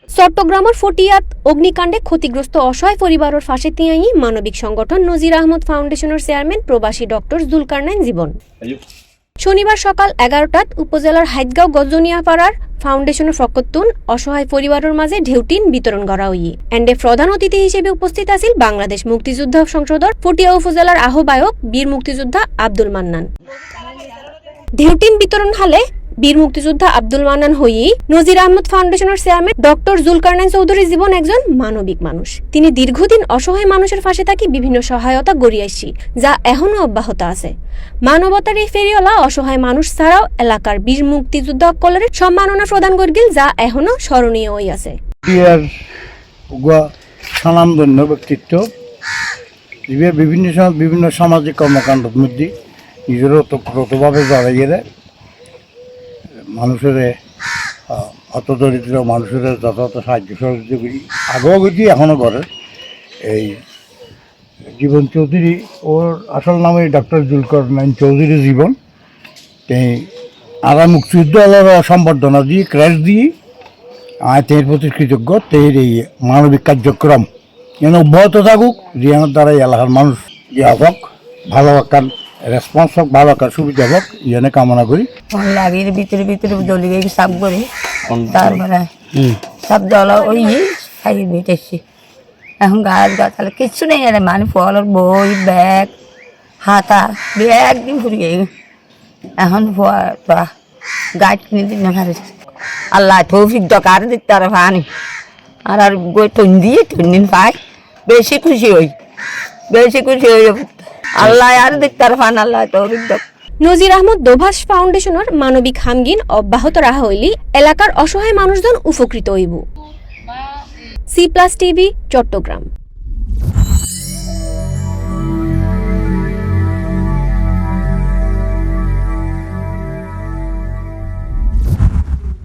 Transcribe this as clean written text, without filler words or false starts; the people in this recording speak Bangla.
চট্টগ্রামের ফটিয়াত অগ্নিকাণ্ডে ক্ষতিগ্রস্ত অসহায় পরিবারের পাশে তিয়াই মানবিক সংগঠন নজির আহমদ ফাউন্ডেশনের চেয়ারম্যান প্রবাসী ডক্টর জুলকারনাইন জীবন। শনিবার সকাল 11টাত উপজেলার হাইদগাঁও গজনিয়াপাড়ার ফাউন্ডেশনের ফকতুন অসহায় পরিবারের মাঝে ঢেউটিন বিতরণ করা হই। এন্ডে প্রধান অতিথি হিসেবে উপস্থিত আছেন বাংলাদেশ মুক্তিযোদ্ধা সংসদর ফটিয়া উপজেলার আহ্বায়ক বীর মুক্তিযোদ্ধা আব্দুল মান্নান। ঢেউটিন বিতরণ হালে বীর মুক্তিযোদ্ধা আব্দুল মান্নান হই নজির আহমদ ফাউন্ডেশনের চেয়ারম্যান ডক্টর জুলকারনাইন চৌধুরী জীবন একজন মানবিক মানুষ। তিনি দীর্ঘদিন অসহায় মানুষের পাশে থাকি বিভিন্ন সহায়তা গড়িয়েছি, যা এখনো অব্যাহত আছে। মানবতার এই ফেরিওয়ালা অসহায় মানুষ ছাড়াও এলাকার বীর মুক্তিযোদ্ধা সকলের সম্মাননা প্রদান করিল, যা এখনো স্মরণীয় হয়ে আছে। স্বনামধন্য ব্যক্তিত্ব বিভিন্ন সামাজিক কর্মকাণ্ডের মধ্যে নিজের ওতপ্রোতভাবে জড়াইয়ে মানুষের হতদরিদ্র মানুষের যথাযথ সাহায্য সহযোগিতা করি, আগেও গতি এখনও করে। এই জীবন চৌধুরী, ওর আসল নামে ডক্টর জুলকারনাইন চৌধুরী জীবন। আর মুক্তিযুদ্ধ সম্বর্ধনা দিয়ে ক্র্যাশ দিয়ে তের প্রতি কৃতজ্ঞ। তের এই মানবিক কার্যক্রম যেন অব্যাহত থাকুক, যেনার দ্বারা এলাকার মানুষ হোক, ভালো আকার রেসপন্স হোক, ভালো আকার সুবিধা হোক, ইয়ে কামনা করি। লাগিয়ে ভিতরে ভিতরে জলি গিয়ে সাপ করে তারপরে সব জল ওই খাই বেটেছি। এখন গাছ গাছালে কিচ্ছু নেই, মানে ফলের বই, ব্যাগ, হাতা, ব্যাগ দিন ফুরি এখন গাছ কিনে দিন ভালো। আল্লাহ তৌফিক দরকার দিতে আর পানি আর আর বই টন দিয়ে দিন পাই, বেশি খুশি হই, বেশি খুশি হই। আল্লাহ আর দেখতে আর পান, আল্লাহ তৌফিক দরকার। নজির আহমদ দোভাষ ফাউন্ডেশনের মানবিক হামগিন অব্যাহত রাখা হইলি এলাকার অসহায় মানুষজন উপকৃত হইব। C+ TV, Chittagong.